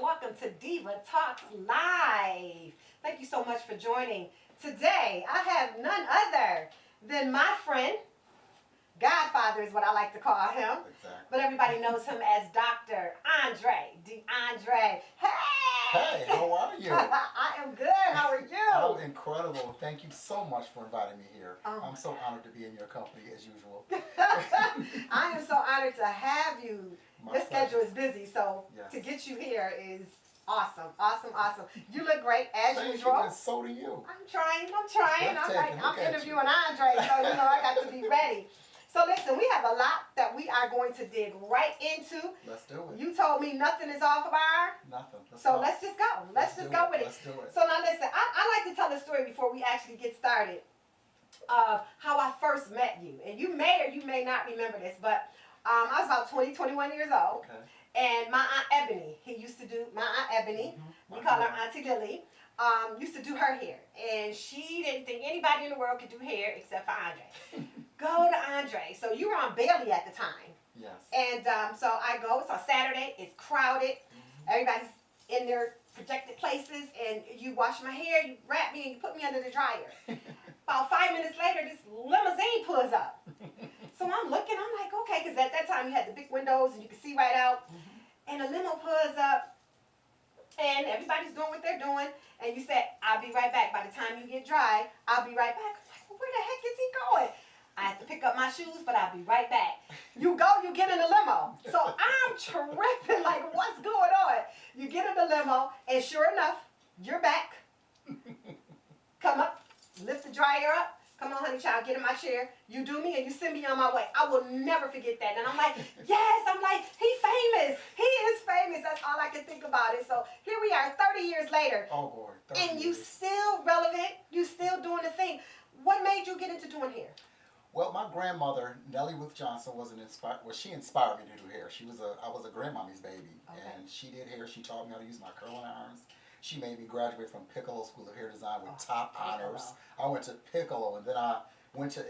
welcome to Diva Talks Live. Thank you so much for joining. Today, I have none other than my friend, Godfather is what I like to call him. Exactly. But everybody knows him as Dr. Andre. DeAndre. Hey! Hey, how are you? I am good. How are you? I'm incredible. Thank you so much for inviting me here. I'm so honored to be in your company as usual. I am so honored to have you. My Your schedule pleasure. is busy, so Yes. to get you here is awesome, awesome, awesome. You look great as Thank usual. you, and so do you. I'm trying. I'm like, Breathtaking. I'm Look at interviewing Andre, so I got to be ready. So listen, we have a lot that we are going to dig right into. Let's do it. You told me nothing is off of our, Nothing. let's just go. Let's just go with it. Let's do it. So now listen, I like to tell a story before we actually get started of how I first met you. And you may or you may not remember this, but I was about 20, 21 years old. Okay. And my Aunt Ebony, my Aunt Ebony, we call her Auntie Lily, used to do her hair. And she didn't think anybody in the world could do hair except for Andre. Go to Andre. So you were on Bailey at the time. Yes. And so I go, it's on Saturday, it's crowded. Everybody's in their projected places, and you wash my hair, you wrap me, and you put me under the dryer. About 5 minutes later, this limousine pulls up. So I'm looking, I'm like, okay, because at that time you had the big windows and you could see right out. And the limo pulls up, and everybody's doing what they're doing. And you said, I'll be right back. By the time you get dry, I'll be right back. I'm like, well, where the heck is he going? I have to pick up my shoes, but I'll be right back. You go, you get in the limo. So I'm tripping, like, what's going on? You get in the limo, and sure enough, you're back. Come up, lift the dryer up. Come on, honey child, get in my chair. You do me, and you send me on my way. I will never forget that. And I'm like, yes, I'm like, he's famous. He is famous. That's all I can think about it. So here we are, 30 years later. Oh, boy. 30 And you years. still relevant. You still doing the thing. What made you get into doing hair? Well, my grandmother, Nellie Ruth Johnson, she inspired me to do hair. I was a grandmommy's baby, and she did hair. She taught me how to use my curling irons. She made me graduate from Piccolo School of Hair Design with top honors. I went to Piccolo, and then I went to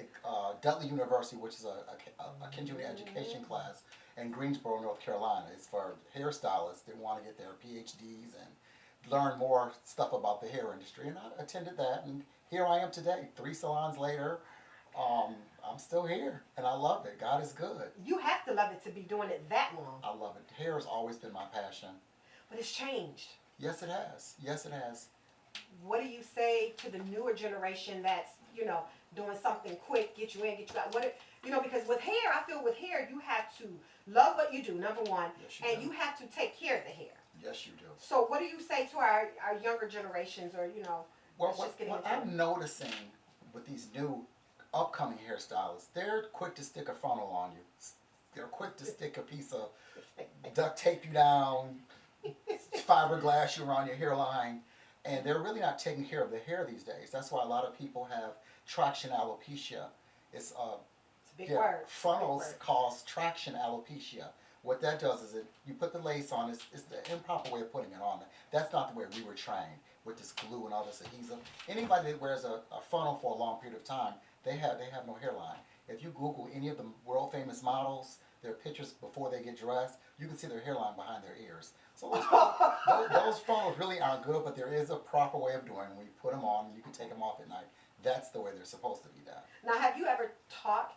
Dudley University, which is a continuing education class in Greensboro, North Carolina. It's for hairstylists that want to get their PhDs and learn more stuff about the hair industry. And I attended that, and here I am today, 3 salons later. I'm still here, and I love it. God is good. You have to love it to be doing it that long. I love it. Hair has always been my passion. But it's changed. Yes, it has. Yes, it has. What do you say to the newer generation that's, doing something quick, get you in, get you out? Because with hair, I feel with hair, you have to love what you do, number one, Yes, you have to take care of the hair. Yes, you do. So what do you say to our younger generations or, Well, let's just get what into I'm noticing with these new upcoming hairstylists, they're quick to stick a funnel on you. They're quick to stick a piece of duct tape you down, fiberglass you around your hairline, and they're really not taking care of the hair these days. That's why a lot of people have traction alopecia. It's a big word. Funnels cause traction alopecia. What that does is you put the lace on. It's the improper way of putting it on. That's not the way we were trained with this glue and all this adhesive. Anybody that wears a funnel for a long period of time, they have no hairline. If you Google any of the world famous models, their pictures before they get dressed, you can see their hairline behind their ears. So those funnels really aren't good, but there is a proper way of doing it. When you put them on, you can take them off at night. That's the way they're supposed to be done. Now, have you ever taught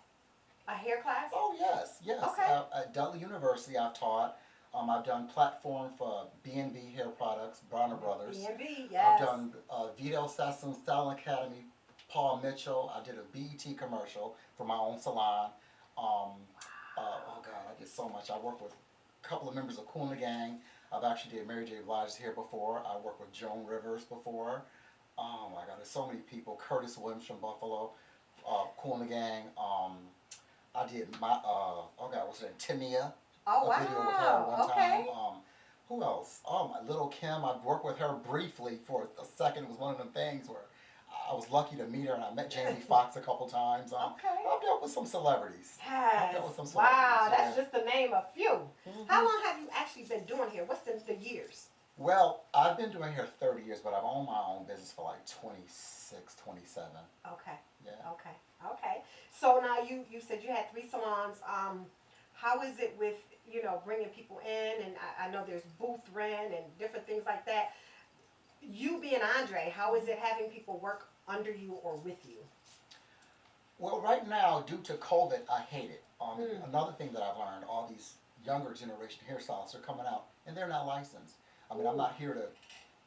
a hair class? Oh, yes. Okay. At Dudley University, I've taught. I've done platform for B&B Hair Products, Bronner Brothers. B&B, yes. I've done Vito Sassoon Style Academy, Paul Mitchell. I did a BET commercial for my own salon. Oh, God, I did so much. I worked with a couple of members of Kool and the Gang. I've actually did Mary J. Blige's hair before. I worked with Joan Rivers before. Oh, my God, there's so many people. Curtis Williams from Buffalo, Kool and the Gang. I did what's her name? Tamia. Oh, a video with her one okay. time. Who else? Oh, my Little Kim. I worked with her briefly for a second. It was one of them things where I was lucky to meet her, and I met Jamie Foxx a couple times. Okay. I've dealt with some celebrities. Yes. I've dealt with some Wow, celebrities. that's just to name a few. How long have you actually been doing hair? What's the years? Well, I've been doing hair 30 years, but I've owned my own business for like 26, 27. Okay. Yeah. Okay. So now you said you had 3 salons. How is it with, bringing people in? And I know there's booth rent and different things like that. You being Andre, how is it having people work under you or with you? Well, right now, due to COVID, I hate it. Another thing that I've learned, all these younger generation hairstylists are coming out, and they're not licensed. I mean, I'm not here to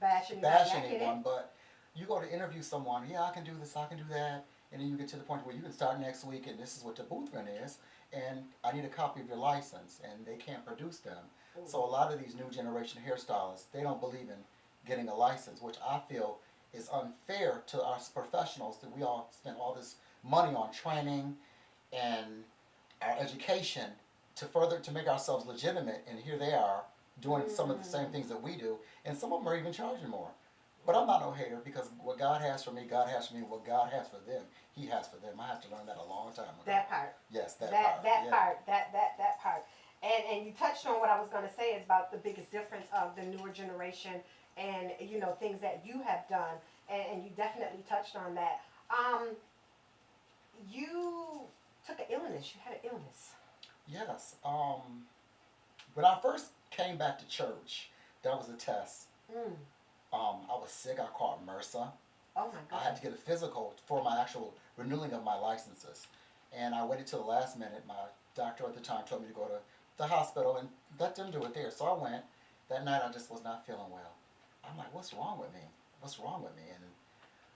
bash anyone, but you go to interview someone, yeah, I can do this, I can do that, and then you get to the point where you can start next week, and this is what the booth rent is, and I need a copy of your license, and they can't produce them. Ooh. So a lot of these new generation hairstylists, they don't believe in getting a license, which I feel is unfair to us professionals that we all spend all this money on training and our education to make ourselves legitimate, and here they are doing some of the same things that we do, and some of them are even charging more. But I'm not no hater, because what God has for me, God has for me. What God has for them, He has for them. I have to learn that a long time ago. That part. Yes, that part. Yeah. That part. And you touched on what I was going to say is about the biggest difference of the newer generation and, things that you have done. And you definitely touched on that. You took an illness. You had an illness. Yes. When I first came back to church, that was a test. I was sick. I caught MRSA. Oh my God. I had to get a physical for my actual renewing of my licenses. And I waited till the last minute. My doctor at the time told me to go to the hospital and let them do it there. So I went. That night I just was not feeling well. I'm like, what's wrong with me? What's wrong with me? And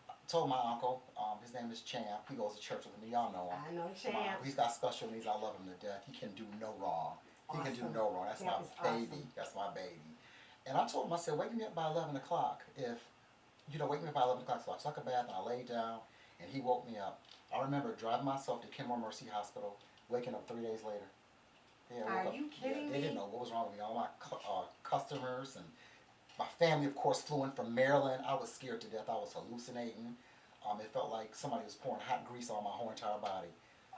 I told my uncle, his name is Champ. He goes to church with me. Y'all know him. I know Champ. He's got special needs. I love him to death. He can do no wrong. He can do no wrong. That's Champ my baby. awesome. That's my baby. And I told him, I said, wake me up by 11 o'clock. Wake me up by 11 o'clock. So I took a bath and I laid down, and he woke me up. I remember driving myself to Kenmore Mercy Hospital, waking up 3 days later. Are you kidding me? They didn't know what was wrong with me. All my customers and my family, of course, flew in from Maryland. I was scared to death. I was hallucinating. It felt like somebody was pouring hot grease on my whole entire body.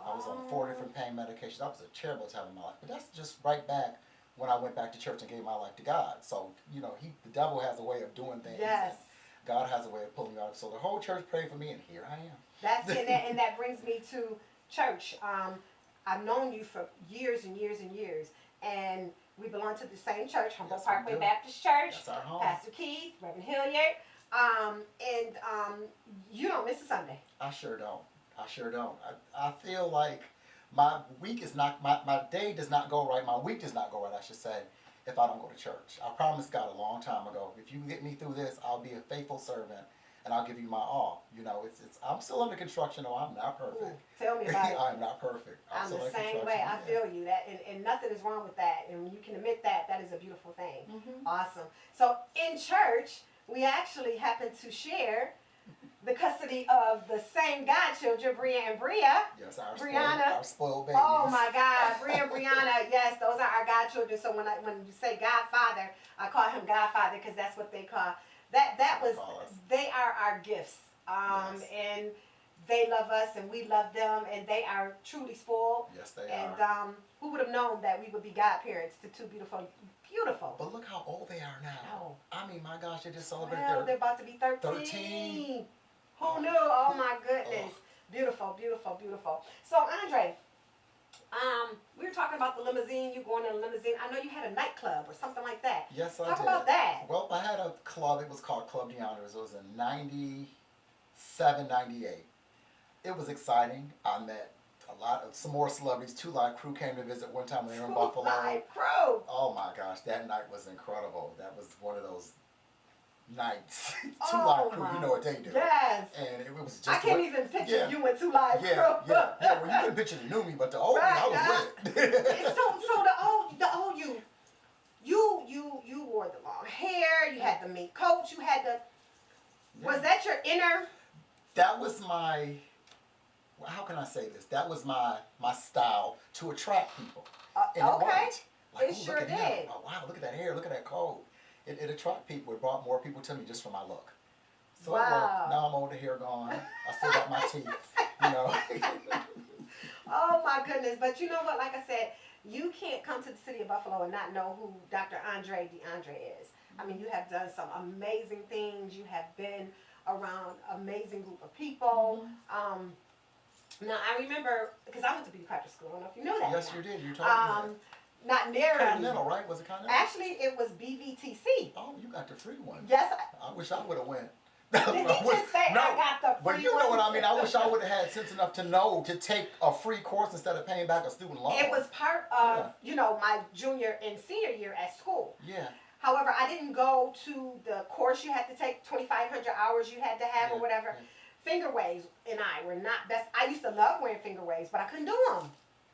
I was on 4 different pain medications. That was a terrible time in my life. But that's just right back when I went back to church and gave my life to God. So, the devil has a way of doing things. Yes. God has a way of pulling you out. So the whole church prayed for me, and here I am. That's it, and that brings me to church. I've known you for years and years and years, and we belong to the same church, Humboldt Yes, we Parkway do. Baptist Church. That's our home. Pastor Keith, Reverend Hilliard, and you don't miss a Sunday. I sure don't. I feel like my week is not, my day does not go right, my week does not go right, I should say, if I don't go to church. I promised God a long time ago, if you get me through this, I'll be a faithful servant, and I'll give you my all. I'm still under construction, though. I'm not perfect. Ooh, tell me about it. I'm not perfect. I'm still the under same construction. way. I feel you. And nothing is wrong with that. And when you can admit that, that is a beautiful thing. Awesome. So in church, we actually happen to share the custody of the same godchildren, Bria and Bria. Yes, our Brianna. Spoiled babies. Oh my God, Bria and Brianna. Yes, those are our godchildren. So when you say Godfather, I call him Godfather because that's what they call. That was. They are our gifts. Yes. And they love us and we love them, and they are truly spoiled. Yes, they and, are. And who would have known that we would be godparents to two beautiful. But look how old they are now. Oh. I mean, my gosh, they just celebrated they're about to be 13. Who knew? Oh my goodness. Beautiful, beautiful, beautiful. So Andre, we were talking about the limousine, you going in a limousine. I know you had a nightclub or something like that. Yes, I did. Talk about that. Well, I had a club. It was called Club DeAndre's. It was in 97, 98. It was exciting. I met some more celebrities. Two Live Crew came to visit one time when they were in Buffalo. Live Crew. Oh my gosh, that night was incredible. That was one of those nights. Two Live Crew, you know what they do. Yes. And it was just. I can't even picture you and Two Live Crew. Yeah. Well, you couldn't picture the new me, but the old me, I was with it. So the old you wore the long hair. You had the mink coat. You had the. Yeah. Was that your inner? That was my. How can I say this? That was my style to attract people. And it worked. Like, it sure look at did. him. Oh, wow, look at that hair. Look at that coat. It attracted people. It brought more people to me just from my look. So it worked. Now I'm older, hair gone. I still got my teeth, Oh my goodness. But you know what? Like I said, you can't come to the city of Buffalo and not know who Dr. Andre DeAndre is. I mean, you have done some amazing things. You have been around an amazing group of people. Now I remember because I went to beauty pageant school. I don't know if you know that. Yes, or you not. did. You told me Not nearly. that. Continental, right? Was it Continental? Actually, it was BVTC. Oh, you got the free one. Yes. I wish I would have went. Did he just say No, I got the free but you one? know what I mean. I wish I would have had sense enough to know to take a free course instead of paying back a student loan. It was part of, my junior and senior year at school. Yeah. However, I didn't go to the course you had to take, 2,500 hours you had to have or whatever. Yeah. Finger waves and I were not best. I used to love wearing finger waves, but I couldn't do them.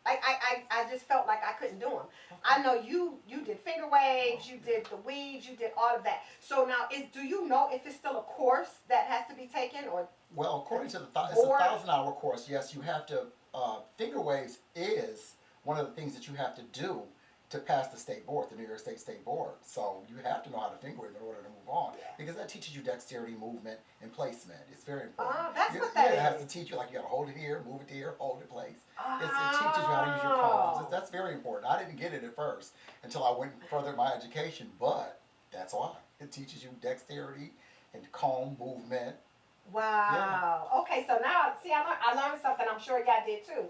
I just felt like I couldn't do them. I know you did finger waves, you did the weaves, you did all of that. So now, do you know if it's still a course that has to be taken or? Well, according to it's a 1,000-hour course. Yes, you have to. Finger waves is one of the things that you have to do to pass the state board, the New York State Board. So you have to know how to finger wave in order to move on, because that teaches you dexterity, movement, and placement. It's very important. That's what that is. It has to teach you, like, you got to hold it here, move it here, hold it in place. Oh. It teaches you how to use your palms. That's very important. I didn't get it at first until I went further in my education, but that's why. It teaches you dexterity and comb movement. Wow. Yeah. Okay, so now, see, I learned something. I'm sure y'all did too.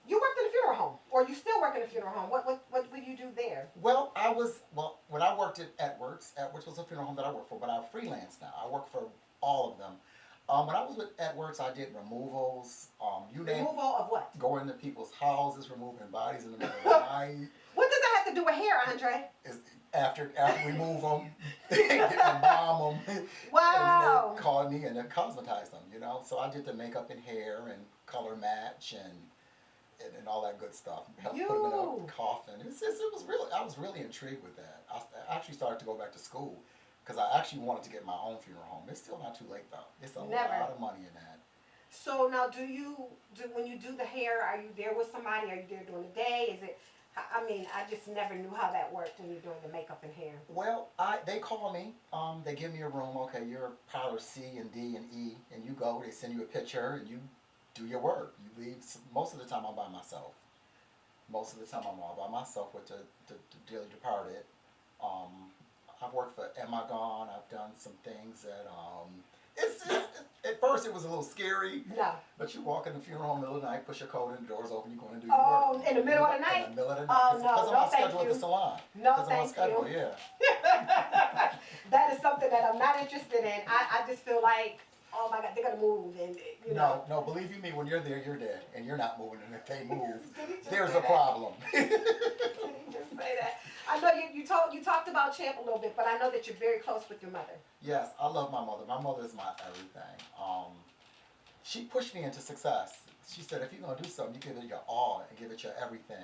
You worked in a funeral home, or you still work in a funeral home. What do you do there? Well, when I worked at Edwards was a funeral home that I worked for, but I'm freelance now. I work for all of them. When I was with Edwards, I did removals. Removal of what? Going to people's houses, removing bodies in the middle of the night. What does that have to do with hair, Andre? After we move them, embalm them, wow. and then they call me and then cosmetize them, So I did the makeup and hair and color match and all that good stuff. Help put them in a coffin. It was really, I was really intrigued with that. I actually started to go back to school because I actually wanted to get my own funeral home. It's still not too late though. It's a lot of money in that. So now, when you do the hair, are you there with somebody? Are you there during the day? Is it? I mean, I just never knew how that worked when you're doing the makeup and hair. Well, they call me. They give me a room. Okay, you're parlor C and D and E, and you go. They send you a picture, and you do your work. You leave. Most of the time, I'm by myself. Most of the time, I'm all by myself with the dearly departed. I've worked for Emma Gone. I've done some things that at first it was a little scary. No. But you walk in the funeral home in the middle of the night, push your coat in, the doors open, you're going to do your work. Oh, in the middle of the night? In the middle of the night. Oh, no. Because I'm on thank schedule you. at the salon. No, thank I'm on schedule, you. Yeah. That is something that I'm not interested in. I just feel like, oh my God, they're going to move. And, No, believe you me, when you're there, you're dead. And you're not moving. And if they move, Did there's a problem. Did he just say that? I know you talked about Champ a little bit, but I know that you're very close with your mother. Yes, I love my mother. My mother is my everything. She pushed me into success. She said, if you're going to do something, you give it your all and give it your everything.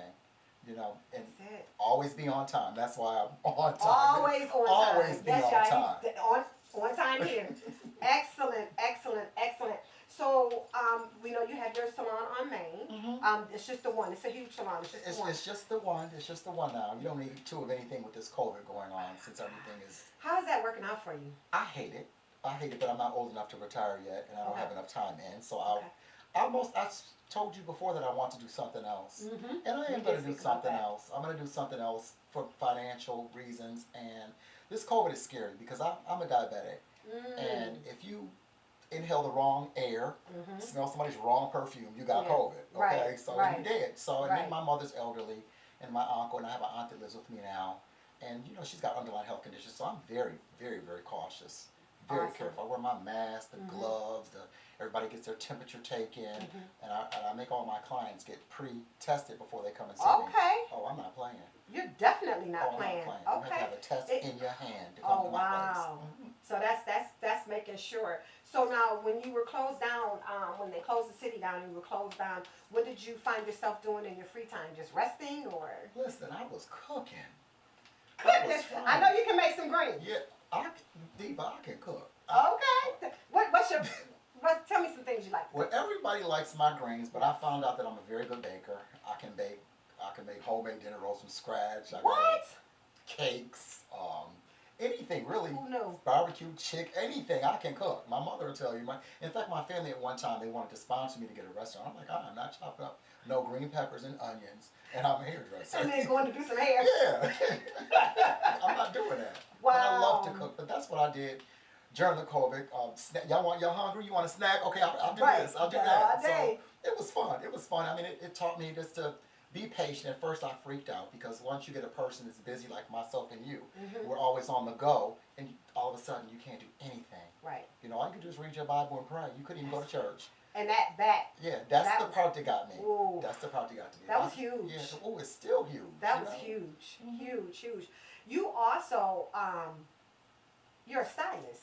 And always be on time. That's why I'm on time. Always on time. Always be on time. On time here. Excellent. So, we know you have your salon on Main. Mm-hmm. It's just the one. It's a huge salon. It's just the one. It's just the one now. You don't need two of anything with this COVID going on since everything is... How is that working out for you? I hate it, but I'm not old enough to retire yet, and I don't have enough time in. So I told you before that I want to do something else. Mm-hmm. And I am going to do something else. I'm going to do something else for financial reasons. And this COVID is scary because I'm a diabetic. And if you inhale the wrong air, smell somebody's wrong perfume, you got COVID. Okay, so you're dead. So and then my mother's elderly, and my uncle, and I have an aunt that lives with me now, and she's got underlying health conditions. So I'm very, very, very cautious, very careful. I wear my mask, the gloves, everybody gets their temperature taken, and I make all my clients get pre-tested before they come and see me. Oh, I'm not playing. You're definitely not playing. I'm not playing. You have to have a test in your hand to come to my place. So that's making sure. So now, when you were closed down, when they closed the city down and you were closed down, what did you find yourself doing in your free time? Just resting, or? Listen, I was cooking. Goodness, I know you can make some greens. Yeah, Diva, I can cook. Okay. Tell me some things you like. Well, everybody likes my greens, but I found out that I'm a very good baker. I can make homemade dinner rolls from scratch. Cakes, anything really. Who knew? Barbecue, anything I can cook. My mother will tell you. In fact, my family at one time, they wanted to sponsor me to get a restaurant. I'm like, I'm not chopping up no green peppers and onions, and I'm a hairdresser. And then going to do some hair. Yeah. I'm not doing that. Wow. But I love to cook, but that's what I did during the COVID, y'all hungry? You want a snack? Okay, I'll do Right. this. I'll do All that. So day. it was fun. It was fun. I mean, it taught me just to be patient. At first, I freaked out because once you get a person that's busy like myself and you, we're always on the go, and all of a sudden you can't do anything. Right. You know, all you could do is read your Bible and pray. You couldn't even go to church. And that Yeah, that's that the was, part that got me. ooh, That's the part that got to me. that was huge. Yeah. Oh, it's still huge. That was huge, huge. You also, you're a stylist.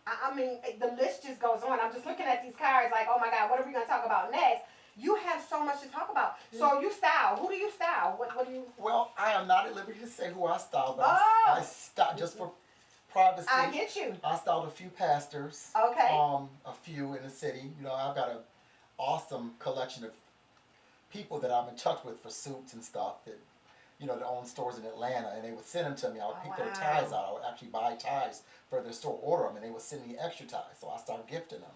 I mean, the list just goes on. I'm just looking at these cards like, oh my God, what are we going to talk about next? You have so much to talk about. So you style. Who do you style? What do you? Well, I am not at liberty to say who I style, but Oh. I style just for privacy. I get you. I styled a few pastors. Okay. A few in the city. You know, I've got an awesome collection of people that I'm in touch with for suits and stuff that, you know, that own stores in Atlanta, and they would send them to me. I would pick their ties out. I would actually buy ties for their store, order them, and they would send me extra ties. So I started gifting them.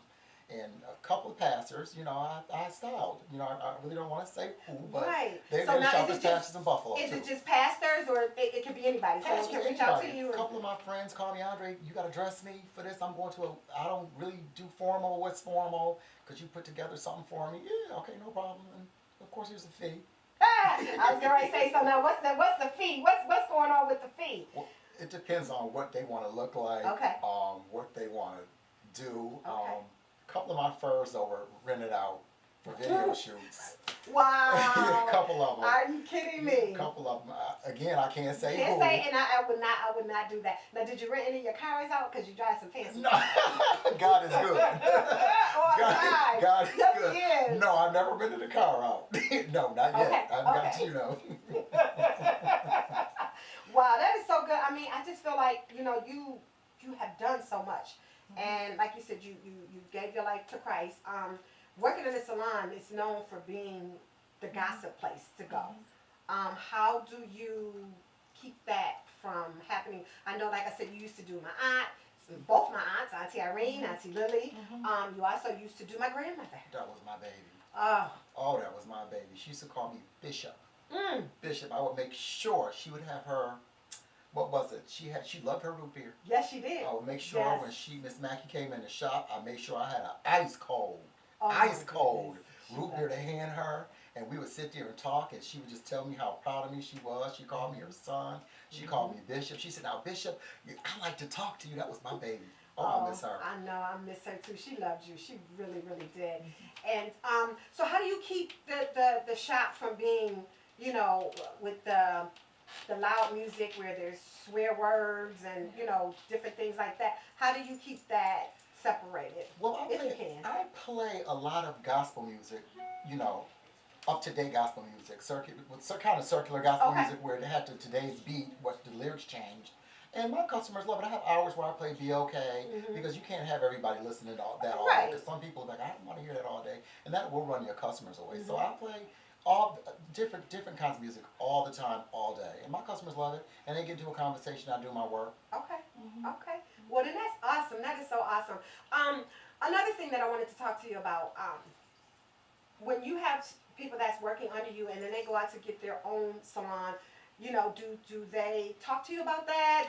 And a couple of pastors, you know, I styled. You know, I really don't want to say who, but Right. they're So now, shoppers, pastors in Buffalo is too. it just pastors, or it could be anybody? So Pastors, they can reach out to anybody. you. A couple of my friends call me, Andre, you got to dress me for this. I'm going to I don't really do formal. What's formal? Could you put together something for me? Yeah, okay, no problem. And of course, here's a fee. I was going to say, so now what's the fee? What's going on with the fee? Well, it depends on what they want to look like. Okay. What they want to do. Okay. A couple of my furs though were rented out for video shoots. Wow. A couple of them. Are you kidding me? A couple of them. Again, I can't say Can't who. say, and I would not do that. Now, did you rent any of your cars out? Because you drive some fancy. No, God is good. Oh, God is yes, good. He is. No, I've never rented a car out. No, not yet. Okay, I've got okay. to, you know. Wow, that is so good. I mean, I just feel like, you know, you have done so much. And like you said, you gave your life to Christ. Working in a salon is known for being the gossip place to go. How do you keep that from happening? I know, like I said, you used to do my aunt, both my aunts, Auntie Irene, Auntie Lily. You also used to do my grandmother. That was my baby. Oh, That was my baby. She used to call me Bishop. mm. Bishop. I would make sure she would have her. What was it? She loved her root beer. Yes, she did. I would make sure Yes. when Miss Mackey came in the shop, I made sure I had an ice cold Oh, root beer to hand her, and we would sit there and talk, and she would just tell me how proud of me she was. She called me her son. She called me Bishop. She said, "Now Bishop, I like to talk to you." That was my baby. Oh, I miss her. I know, I miss her too. She loved you. She really, really did. And so how do you keep the shop from being, you know, with the loud music where there's swear words and, you know, different things like that? How do you keep that separated? Well, if you can. I play a lot of gospel music, you know, up-to-date gospel music, kind of circular gospel music where they had today's beat, what the lyrics changed. And my customers love it. I have hours where I play BOK because you can't have everybody listening to that all day. Because some people are like, I don't want to hear that all day, and that will run your customers away. So I play all different kinds of music all the time, all day, and my customers love it. And they get into a conversation. I do my work. Okay. Okay. Well, then that's awesome. That is so awesome. Another thing that I wanted to talk to you about, when you have people that's working under you and then they go out to get their own salon, you know, do they talk to you about that?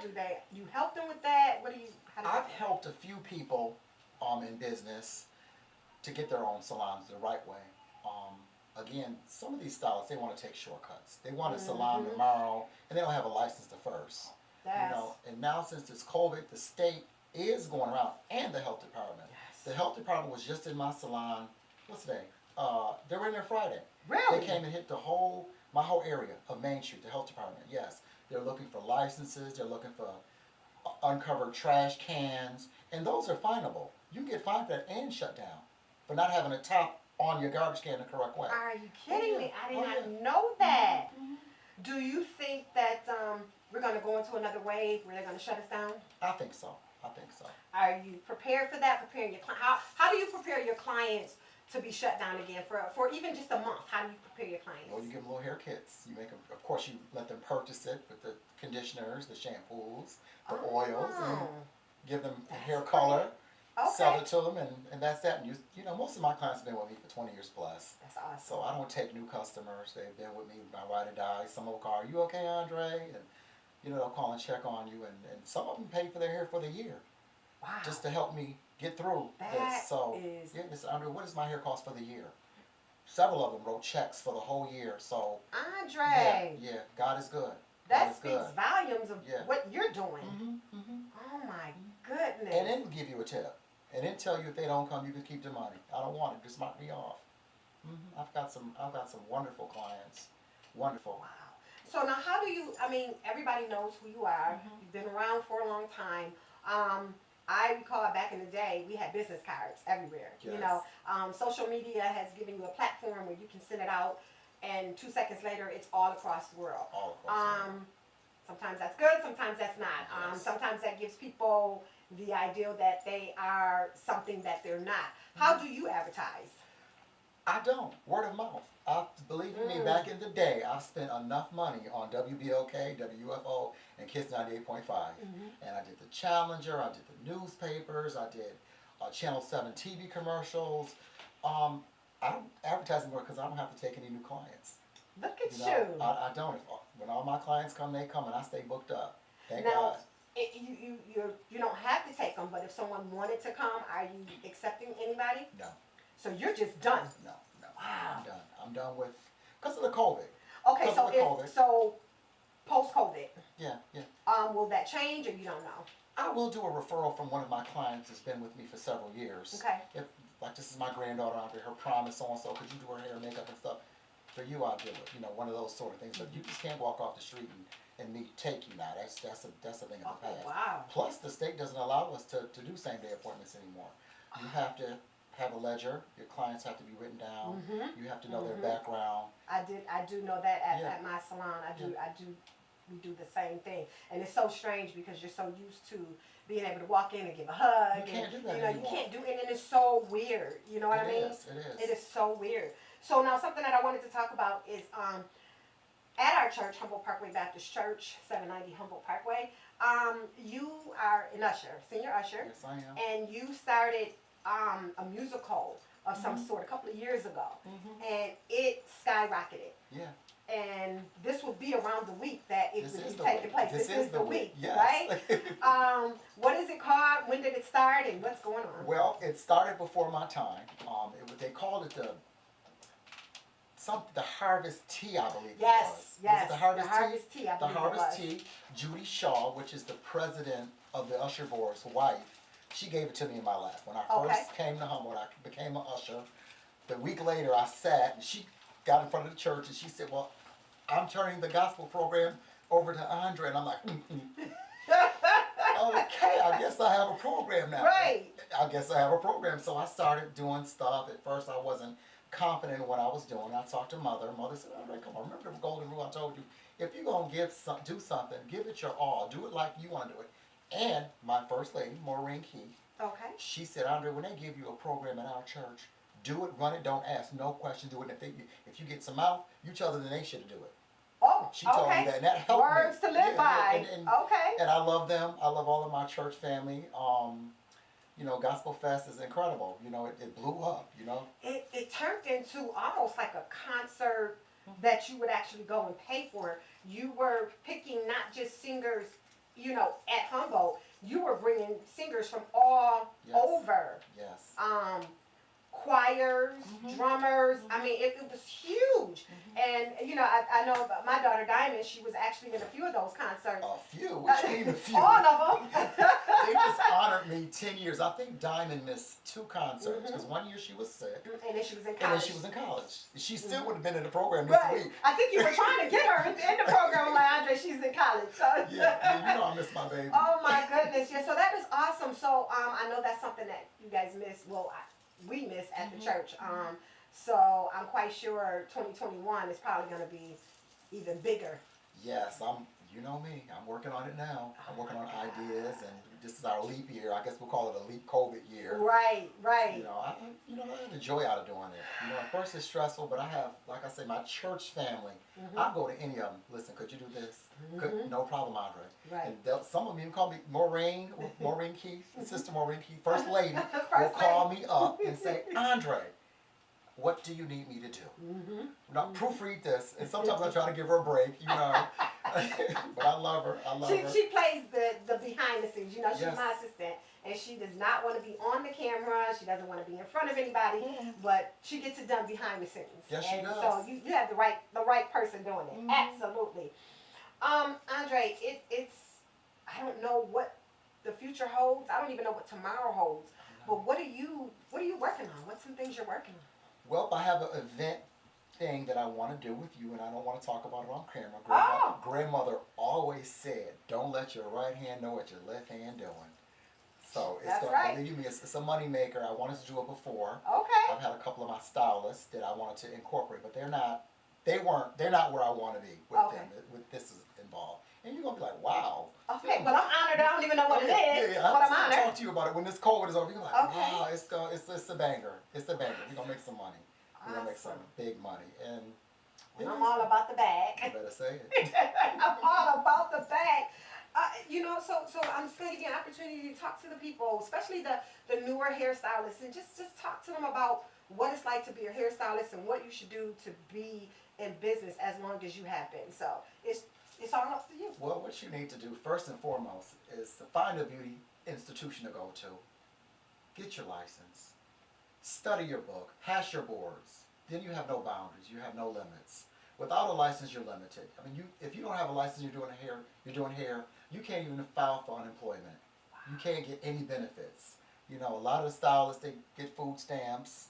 You help them with that? I've helped a few people in business to get their own salons the right way. Again, some of these stylists, they want to take shortcuts. They want a salon tomorrow, and they don't have a license to first. You know, and now since it's COVID, the state is going around, and the health department. Yes. The health department was just in my salon. What's today? They were in there Friday. Really? They came and hit my whole area of Main Street, the health department. Yes, they're looking for licenses. They're looking for uncovered trash cans, and those are finable. You can get fined for that and shut down for not having a top on your garbage can the correct way. Are you kidding me? I did not Yeah. know that. Do you think that we're going to go into another wave where they're going to shut us down? I think so. Are you prepared for that? Preparing your how do you prepare your clients to be shut down again for even just a month? How do you prepare your clients? Well, you give them little hair kits. You make them. Of course, you let them purchase it with the conditioners, the shampoos, the oils, and give them hair color. Sell it to them, and that's that. And you know, most of my clients have been with me for 20 years plus. That's awesome. So I don't take new customers. They've been with me, my ride or die. Some will call, "Are you okay, Andre?" And you know, they'll call and check on you, and some of them pay for their hair for the year. Wow. just to help me get through That this. So, is- yeah, Mr. Andre, what does my hair cost for the year? Several of them wrote checks for the whole year. So, Andre. yeah, God is good. That God is speaks good. volumes of Yeah. what you're doing. Mm-hmm. Oh my goodness. And then give you a tip, and then tell you if they don't come, you can keep the money. I don't want it. Just mark me off. I've got some wonderful clients. Wonderful. Wow. So now, how do you? I mean, everybody knows who you are. You've been around for a long time. I recall back in the day, we had business cards everywhere. Yes. You know, social media has given you a platform where you can send it out, and 2 seconds later, it's all across the world. All across the world. Sometimes that's good, sometimes that's not. Yes. Sometimes that gives people the idea that they are something that they're not. How do you advertise? I don't. Word of mouth. Believe me, back in the day, I spent enough money on WBLK, WFO, and Kiss 98.5. And I did the Challenger, I did the newspapers, I did Channel 7 TV commercials. I don't advertise anymore because I don't have to take any new clients. Look at You know, I don't. When all my clients come, they come, and I stay booked up. Thank Now, God. you don't have to take them, but if someone wanted to come, are you accepting anybody? No. So you're just done. No. Wow. I'm done. I'm done with, because of the COVID. Okay, Because so of the COVID. post-COVID, Yeah. will that change or you don't know? I will do a referral from one of my clients that's been with me for several years. Okay. If, like, this is my granddaughter out there, her prom is so-and-so, could you do her hair and makeup and stuff? For you, I'll do it. You know, one of those sort of things. But you just can't walk off the street and me take you now. That's a thing of the past. Wow. Plus, the state doesn't allow us to do same-day appointments anymore. You have to have a ledger. Your clients have to be written down. You have to know their background. I do know that Yeah. at my salon. We do the same thing. And it's so strange because you're so used to being able to walk in and give a hug. You can't do that You know, anymore. you can't do it, and it's so weird. You know what I mean? It is. It is so weird. So now something that I wanted to talk about is at our church, Humboldt Parkway Baptist Church, 790 Humboldt Parkway, you are an usher, senior usher. Yes, I am. And you started a musical of some sort a couple of years ago. And it skyrocketed. Yeah. And this will be around the week that it This would is be the taking week. place. This is the week. Yes. Right? What is it called? When did it start? And what's going on? Well, it started before my time. They called it the Harvest Tea, I believe. Yes, Was it the Harvest Tea? I The believe Harvest it was. Tea. Judy Shaw, which is the president of the Usher Board's wife, she gave it to me in my lap. When I first came to Humboldt, I became an usher. The week later, I sat, and she got in front of the church, and she said, well, I'm turning the gospel program over to Andre. And I'm like, okay, I guess I have a program now. Right. I guess I have a program. So I started doing stuff. At first, I wasn't confident in what I was doing. I talked to Mother. Mother said, Andre, come on, remember the golden rule I told you? If you're going to do something, give it your all. Do it like you want to do it. And my first lady, Maureen Keith, she said, Andre, when they give you a program at our church, do it, run it, don't ask, no question, do it. And if you get some out, you tell them they should do it. Oh, She told me that, and that helped me. Words to live by. And I love them. I love all of my church family. You know, Gospel Fest is incredible. You know, it blew up, you know. It turned into almost like a concert that you would actually go and pay for. You were picking not just singers, you know, at Humboldt. You were bringing singers from all over. Yes. Choirs, drummers. I mean, it was huge. And, you know, I know about my daughter Diamond, she was actually in a few of those concerts. A few? What you mean a few? All of them. They just honored me 10 years. I think Diamond missed 2 concerts because one year she was sick. And then she was in college. And then she was in college. She still would have been in the program this Right. week. I think you were trying to get her in the program. I'm like, Andre, she's in college. So. Yeah, you know I miss my baby. Oh my goodness. Yeah, so that is awesome. So I know that's something that you guys miss. Well, we miss at the church. So I'm quite sure 2021 is probably going to be even bigger. Yes, you know me. I'm working on it now. I'm working on ideas, and this is our leap year. I guess we'll call it a leap COVID year. Right. You know, I have the joy out of doing it. You know, at first it's stressful, but I have, like I said, my church family. I'll go to any of them. Listen, could you do this? No problem, Andre. Right. And some of them even call me Maureen Keith, Sister Maureen Keith, First Lady, will call me up and say, Andre, what do you need me to do? Now, proofread this. And sometimes I try to give her a break, you know. But I love her. She plays the behind the scenes. You know, she's my assistant. and she does not want to be on the camera. She doesn't want to be in front of anybody, but she gets it done behind the scenes. Yes, she does. So you have the right person doing it. Absolutely. Andre, it's I don't know what the future holds. I don't even know what tomorrow holds. But what are you working on? What's some things you're working on? Well, I have an event thing that I want to do with you, and I don't want to talk about it on camera. Grandmother always said, "Don't let your right hand know what your left hand doing." So believe me, it's a money maker. I wanted to do it before. Okay. I've had a couple of my stylists that I wanted to incorporate, but they're not where I want to be with them. With this is involved, and you're gonna be like, "Wow." Okay, well, I'm honored. I don't even know what it is, but I'm honored. I'll talk to you about it when this COVID is over. You're like, "Wow, it's a banger. It's a banger. We're gonna make some money. We're gonna make some big money." And I'm all about the bag. You better say it. I'm all about the bag. So I'm just going to give you an opportunity to talk to the people, especially the newer hairstylists, and just talk to them about what it's like to be a hairstylist and what you should do to be in business as long as you have been. So it's all up to you. Well, what you need to do first and foremost is to find a beauty institution to go to. Get your license. Study your book. Pass your boards. Then you have no boundaries. You have no limits. Without a license, you're limited. I mean, if you don't have a license, you're doing hair, you can't even file for unemployment. You can't get any benefits. A lot of the stylists, they get food stamps,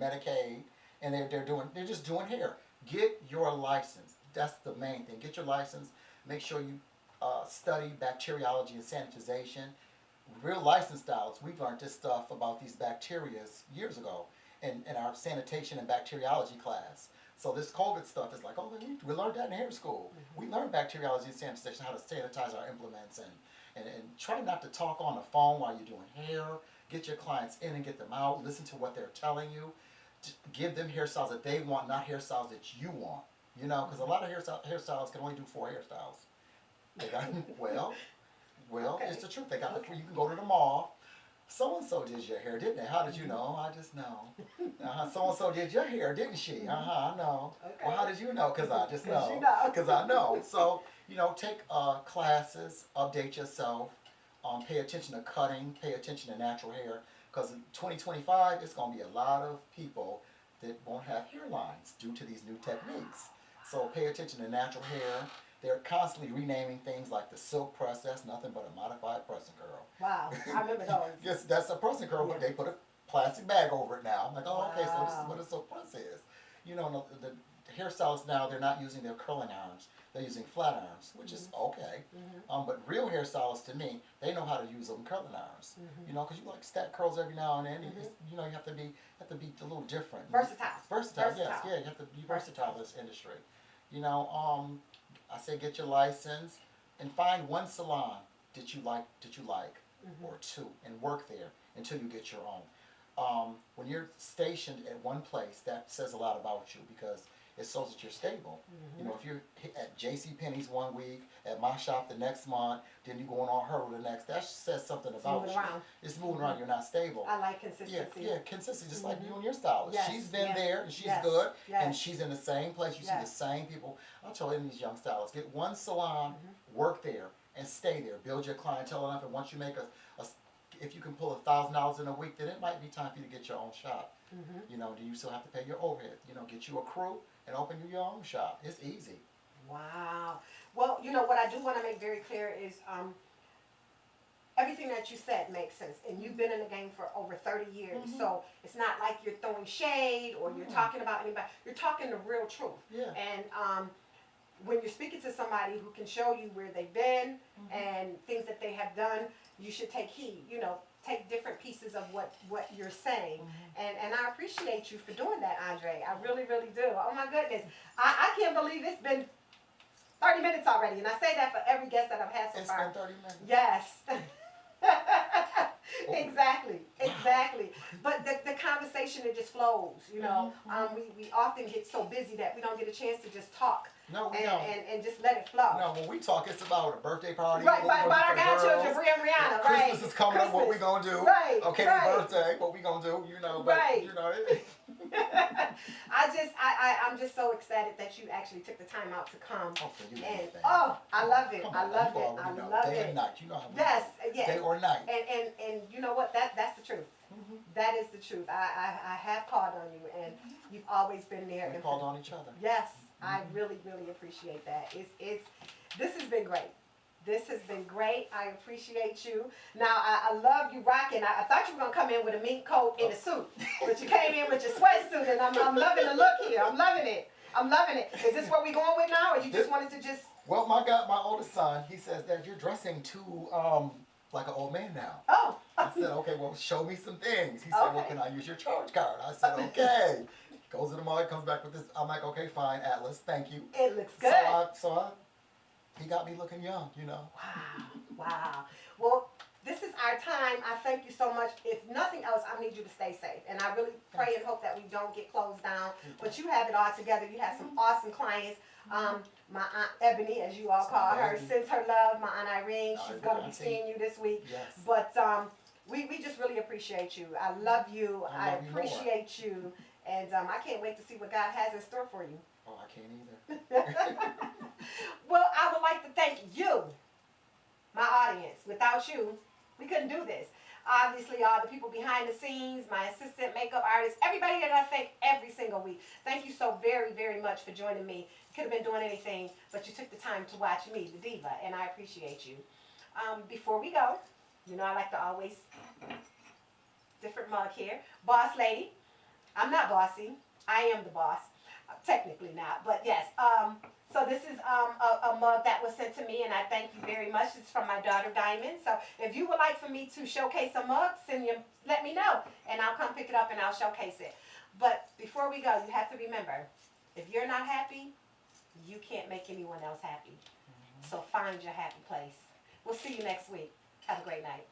Medicaid, and they're just doing hair. Get your license. That's the main thing. Get your license. Make sure you study bacteriology and sanitization. Real licensed stylists, we've learned this stuff about these bacteria years ago in our sanitation and bacteriology class. So this COVID stuff is like, we learned that in hair school. We learned bacteriology and sanitation, how to sanitize our implements, and try not to talk on the phone while you're doing hair. Get your clients in and get them out. Listen to what they're telling you. Give them hairstyles that they want, not hairstyles that you want. Because a lot of hairstylists can only do 4 hairstyles. They got okay. It's the truth. They got you can go to the mall. So-and-so did your hair, didn't they? How did you know? I just know. So-and-so did your hair, didn't she? I know. Okay. Well, how did you know? Because I just know. Because I know. So, take classes, update yourself, pay attention to cutting, pay attention to natural hair. Because in 2025, it's going to be a lot of people that won't have hairlines due to these new techniques. So pay attention to natural hair. They're constantly renaming things like the silk press. That's nothing but a modified pressing curl. Wow, I remember those. Yes, that's a pressing curl, but they put a plastic bag over it now. I'm like, okay, so this is what a silk press is. The hairstylists now, they're not using their curling irons. They're using flat irons, which is okay. But real hairstylists, to me, they know how to use them curling irons. Because you like stack curls every now and then. You have to be a little different. Versatile, yes. Yeah, you have to be versatile in this industry. I say get your license and find one salon that you like, or 2, and work there until you get your own. When you're stationed at one place, that says a lot about you because it shows that you're stable. If you're at JCPenney's one week, at my shop the next month, then you go on Hurdle the next, that says something about you. It's moving around, you're not stable. I like consistency. Yeah, consistency, just like you and your stylist. Yes. She's been there, and she's good, and she's in the same place. You see the same people. I'll tell any of these young stylists, get one salon, work there, and stay there. Build your clientele enough, and once you make if you can pull $1,000 in a week, then it might be time for you to get your own shop. Do you still have to pay your overhead? Get you a crew and open your own shop. It's easy. Wow. Well, what I do want to make very clear is everything that you said makes sense. And you've been in the game for over 30 years. So it's not like you're throwing shade or you're talking about anybody. You're talking the real truth. Yeah. And when you're speaking to somebody who can show you where they've been and things that they have done, you should take heed. Take different pieces of what you're saying. And I appreciate you for doing that, Andre. I really, really do. Oh my goodness. I can't believe it's been 30 minutes already. And I say that for every guest that I've had so far. It's been 30 minutes. Yes. Exactly. But the conversation, it just flows, We often get so busy that we don't get a chance to just talk. No, we don't. And just let it flow. No, when we talk, it's about a birthday party. Right, about our godchildren, Bria and Rihanna, Christmas is coming up, what we gonna do? Right, okay, their birthday, what we gonna do? Right. I'm just so excited that you actually took the time out to come. Oh, for you, And anything. I love it. Come I on, love you it. already I know. love Day it. and night. You know how we Yes, do. yes. Day or night. And you know what? That's the truth. That is the truth. I have called on you, and you've always been there. We called on each other. Yes, I really, really appreciate that. This has been great. This has been great. I appreciate you. Now, I love you rocking. I thought you were going to come in with a mink coat and a suit, but you came in with your sweatsuit, and I'm loving the look here. I'm loving it. I'm loving it. Is this what we're going with now, or you just wanted to just... Well, my oldest son, he says that you're dressing too, like an old man now. Oh. I said, okay, well, show me some things. He said, well, can I use your charge card? I said, okay. Goes to the mall, comes back with this. I'm like, okay, fine, Atlas, thank you. It looks good. He got me looking young, you know. Wow, wow. Well, this is our time. I thank you so much. If nothing else, I need you to stay safe. And I really pray and hope that we don't get closed down. But you have it all together. You have some awesome clients. My Aunt Ebony, as you all call her, sends her love. My Aunt Irene, she's going to be seeing you this week. Yes. But we just really appreciate you. I love you. I appreciate you. And I can't wait to see what God has in store for you. Oh, I can't either. Well, I would like to thank you, my audience. Without you, we couldn't do this. Obviously, all the people behind the scenes, my assistant, makeup artist, everybody that I thank every single week. Thank you so very, very much for joining me. You could have been doing anything, but you took the time to watch me, the Diva, and I appreciate you. Before we go, you know I like to always, different mug here. Boss lady. I'm not bossy. I am the boss. Technically not, but yes. So this is a mug that was sent to me, and I thank you very much. It's from my daughter, Diamond. So if you would like for me to showcase a mug, let me know, and I'll come pick it up and I'll showcase it. But before we go, you have to remember, if you're not happy, you can't make anyone else happy. So find your happy place. We'll see you next week. Have a great night.